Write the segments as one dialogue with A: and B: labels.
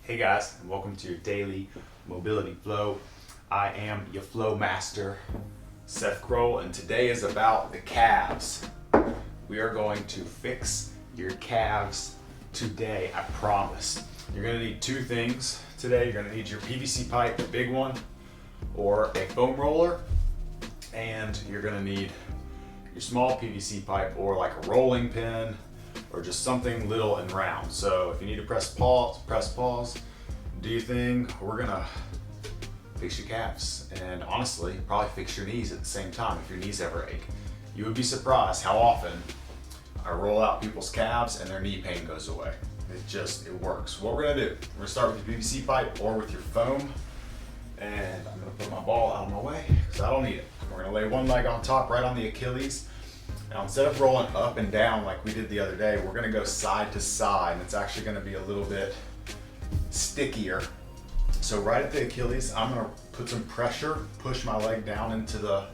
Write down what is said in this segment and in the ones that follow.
A: Hey guys, and welcome to your daily mobility flow. I am your flow master, Seth Kroll, and today is about the calves. We are going to fix your calves today, I promise. You're gonna need two things today. You're gonna need your PVC pipe, the big one, or a foam roller, and you're gonna need your small PVC pipe or like a rolling pin, or just something little and round. So if you need to press pause, do your thing. We're gonna fix your calves, and honestly, probably fix your knees at the same time if your knees ever ache. You would be surprised how often I roll out people's calves and their knee pain goes away. It works. What we're gonna do, we're gonna start with your PVC pipe or with your foam, and I'm gonna put my ball out of my way because I don't need it. We're gonna lay one leg on top, right on the Achilles. Now instead of rolling up and down like we did the other day, we're gonna go side to side, and it's actually gonna be a little bit stickier. So right at the Achilles, I'm gonna put some pressure, push my leg down into the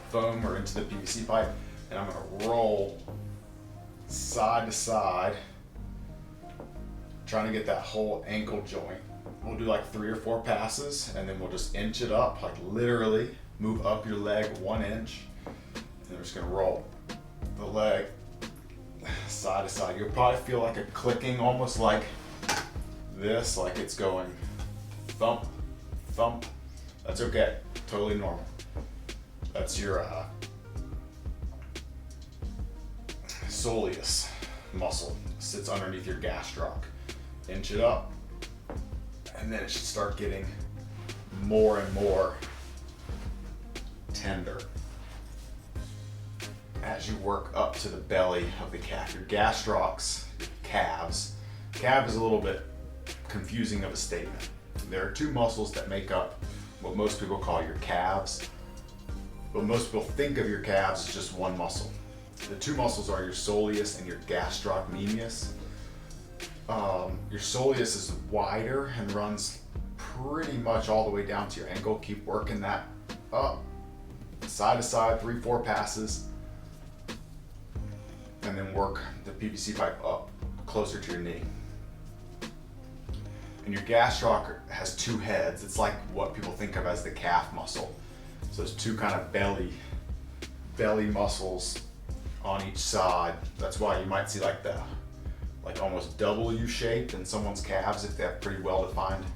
A: foam or into the PVC pipe, and I'm gonna roll side to side, trying to get that whole ankle joint. We'll do like 3 or 4 passes, and then we'll just inch it up, like literally move up your leg 1 inch, and we're just gonna roll the leg side to side. You'll probably feel like a clicking, almost like this, like it's going thump, thump. That's okay, totally normal. That's your soleus muscle, sits underneath your gastroc. Inch it up, and then it should start getting more and more tender as you work up to the belly of the calf. Your gastrocs, calves. Calf is a little bit confusing of a statement. There are 2 muscles that make up what most people call your calves, but most people think of your calves as just one muscle. The 2 muscles are your soleus and your gastrocnemius. Your soleus is wider and runs pretty much all the way down to your ankle. Keep working that up, side to side, 3-4 passes, and then work the PVC pipe up closer to your knee. And your gastroc has 2 heads. It's like what people think of as the calf muscle. So there's 2 kind of belly muscles on each side. That's why you might see like almost W shaped in someone's calves if they have pretty well defined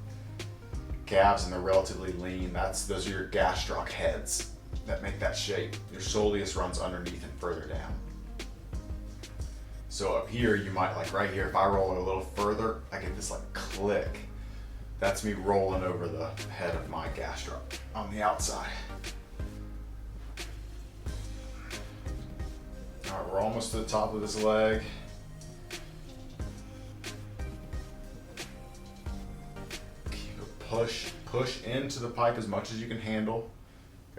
A: calves and they're relatively lean. Those are your gastroc heads that make that shape. Your soleus runs underneath and further down. So up here, you might, like right here, if I roll it a little further, I get this like click. That's me rolling over the head of my gastroc on the outside. All right, we're almost to the top of this leg. Keep it push into the pipe as much as you can handle.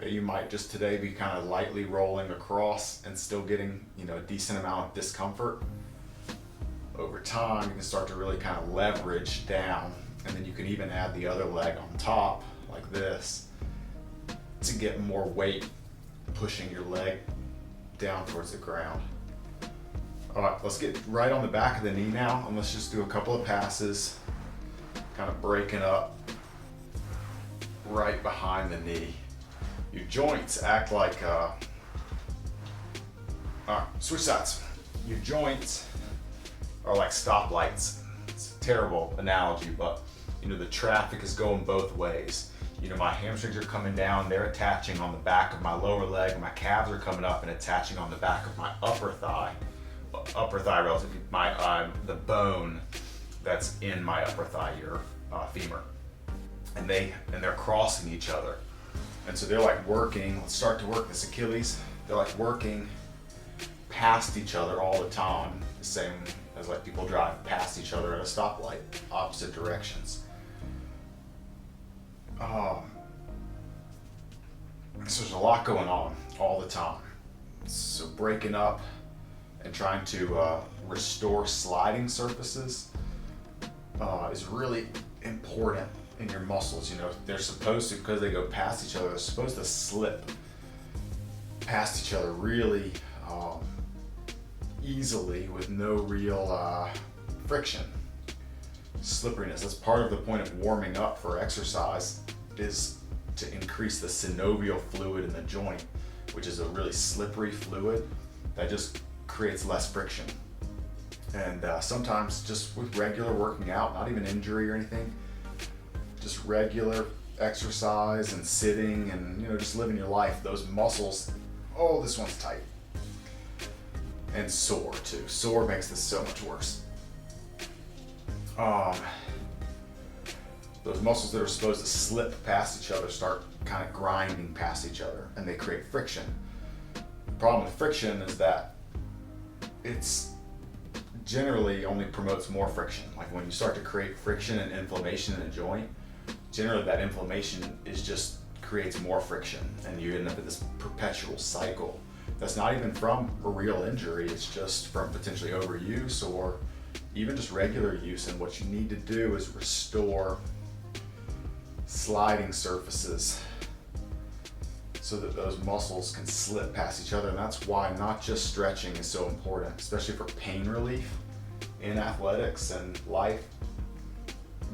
A: Okay, you might just today be kind of lightly rolling across and still getting, a decent amount of discomfort. Over time, you can start to really kind of leverage down, and then you can even add the other leg on top like this to get more weight pushing your leg down towards the ground. All right, let's get right on the back of the knee now, and let's just do a couple of passes, kind of breaking up right behind the knee. Your joints act like, all right, switch sides. Your joints are like stoplights. It's a terrible analogy, but the traffic is going both ways. My hamstrings are coming down, they're attaching on the back of my lower leg, and my calves are coming up and attaching on the back of my upper thigh relative to the bone that's in my upper thigh, your femur. And they're crossing each other. And so they're like working, let's start to work this Achilles. They're like working past each other all the time, the same as like people drive past each other at a stoplight, opposite directions. So there's a lot going on all the time. So breaking up and trying to restore sliding surfaces is really important in your muscles. They're supposed to, because they go past each other, they're supposed to slip past each other really easily with no real friction. slipperiness. That's part of the point of warming up for exercise, is to increase the synovial fluid in the joint, which is a really slippery fluid that just creates less friction. And sometimes just with regular working out, not even injury or anything, just regular exercise and sitting and just living your life, those muscles, oh, this one's tight. And sore too. Sore makes this so much worse. Those muscles that are supposed to slip past each other start kind of grinding past each other, and they create friction. The problem with friction is that it's generally only promotes more friction. Like when you start to create friction and inflammation in a joint, generally that inflammation just creates more friction, and you end up in this perpetual cycle that's not even from a real injury. It's just from potentially overuse or even just regular use. And what you need to do is restore sliding surfaces so that those muscles can slip past each other. And that's why not just stretching is so important, especially for pain relief in athletics and life,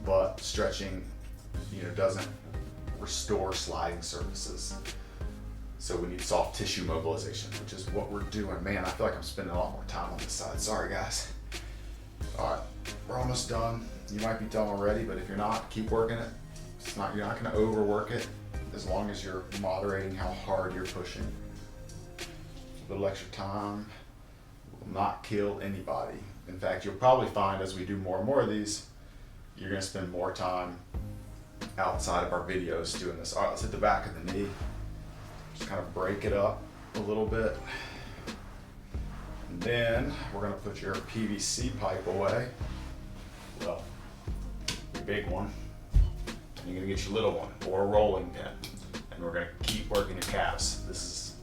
A: but stretching doesn't restore sliding surfaces. So we need soft tissue mobilization, which is what we're doing. Man, I feel like I'm spending a lot more time on this side. Sorry guys. All right, we're almost done. You might be done already, but if you're not, keep working it. You're not gonna overwork it, as long as you're moderating how hard you're pushing. A little extra time will not kill anybody. In fact, you'll probably find as we do more and more of these, you're gonna spend more time outside of our videos doing this. All right, let's hit the back of the knee. Just kind of break it up a little bit. And then we're gonna put your PVC pipe away. Well, your big one. And you're gonna get your little one or a rolling pin. And we're gonna keep working your calves. This is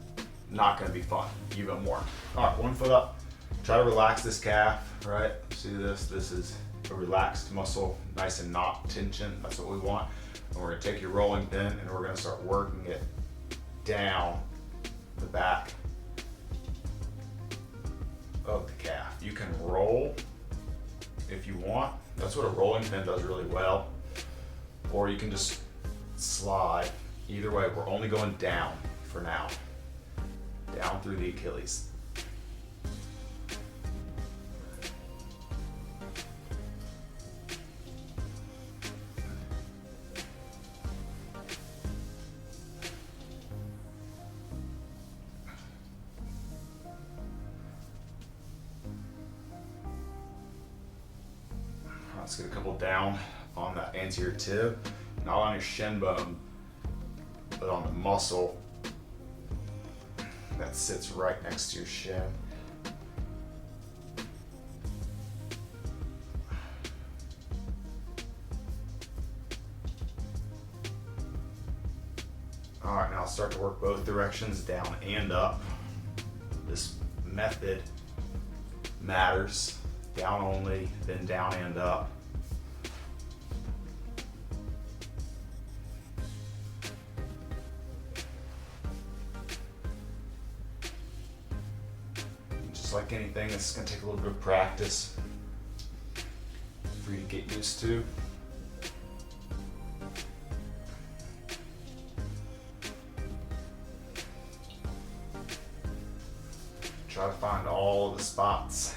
A: not gonna be fun, even more. All right, 1 foot up. Try to relax this calf, right? See this? This is a relaxed muscle, nice and not tension. That's what we want. And we're gonna take your rolling pin and we're gonna start working it down the back of the calf. You can roll if you want. That's what a rolling pin does really well. Or you can just slide. Either way, we're only going down for now. Down through the Achilles. Let's get a couple down on that anterior tib, not on your shin bone, but on the muscle that sits right next to your shin. All right, now I'll start to work both directions, down and up. This method matters. Down only, then down and up. Just like anything, it's gonna take a little bit of practice for you to get used to. Try to find all of the spots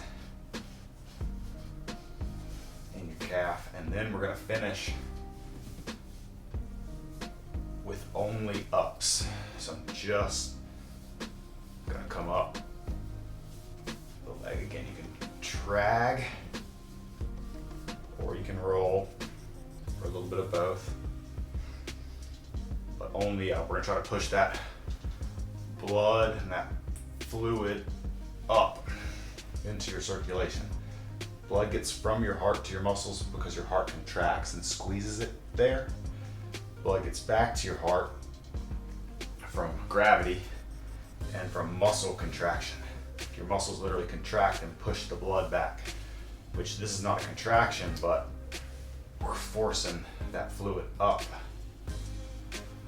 A: in your calf, and then we're gonna finish with only ups. So I'm just gonna come up the leg again. You can drag or you can roll, or a little bit of both, but only up. We're gonna try to push that blood and that fluid up into your circulation. Blood gets from your heart to your muscles because your heart contracts and squeezes it there. Blood gets back to your heart from gravity and from muscle contraction. Your muscles literally contract and push the blood back, which this is not a contraction, but we're forcing that fluid up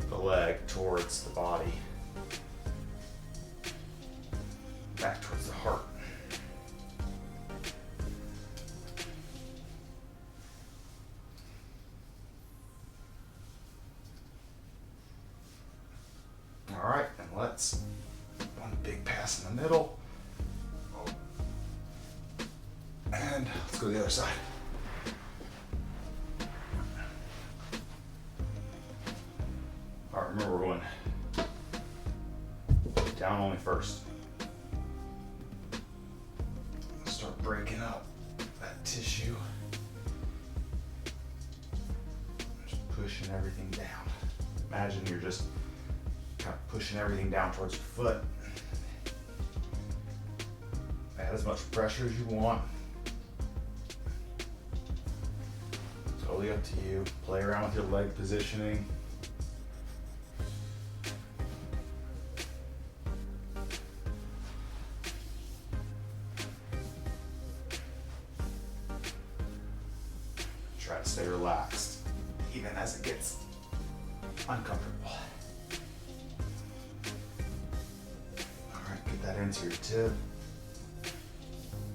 A: the leg towards the body, back towards the heart. sets. One big pass in the middle. And let's go to the other side. All right, remember we're going down only first. Start breaking up that tissue. Just pushing everything down. Imagine you're just kind of pushing everything down towards your foot. Add as much pressure as you want. Totally up to you. Play around with your leg positioning. Try to stay relaxed, even as it gets uncomfortable. All right, get that into your tib,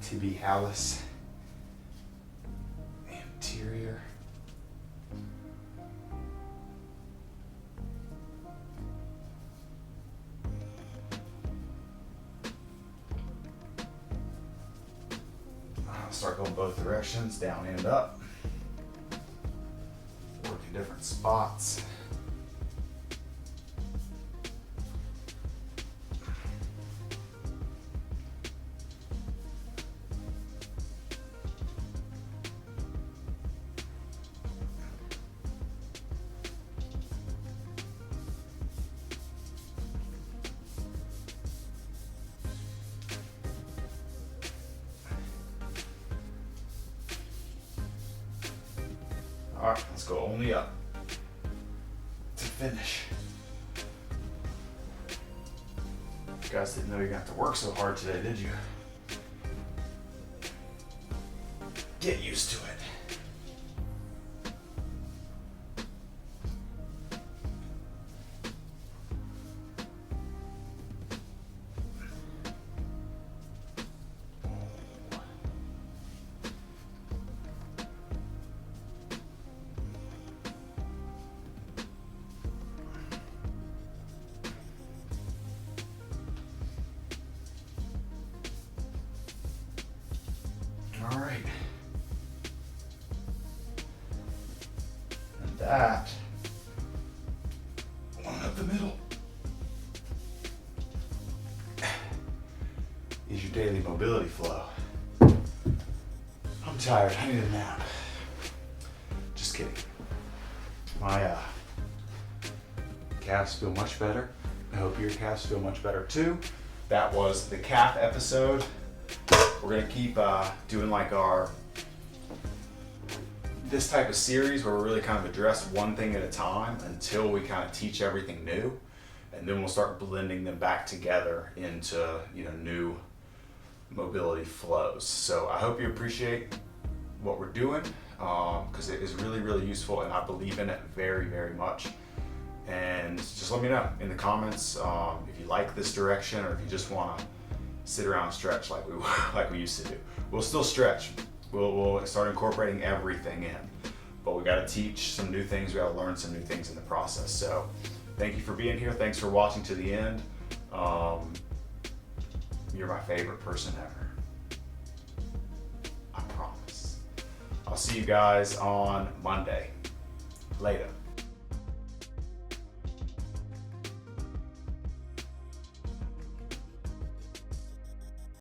A: tibialis, anterior. Start going both directions, down and up. Working different spots. All right, let's go only up to finish. You guys didn't know you're gonna have to work so hard today, did you? Get used to it. All right. And that one up the middle is your daily mobility flow. I'm tired. I need a nap. Just kidding. My calves feel much better. I hope your calves feel much better too. That was the calf episode. We're gonna keep doing like this type of series where we really kind of address one thing at a time until we kind of teach everything new, and then we'll start blending them back together into new mobility flows. So I hope you appreciate what we're doing because it is really, really useful, and I believe in it very, very much. And just let me know in the comments if you like this direction or if you just want to sit around and stretch like we used to do. We'll still stretch. We'll start incorporating everything in, but we got to teach some new things. We got to learn some new things in the process. So thank you for being here. Thanks for watching to the end. You're my favorite person ever. I promise. I'll see you guys on Monday. Later.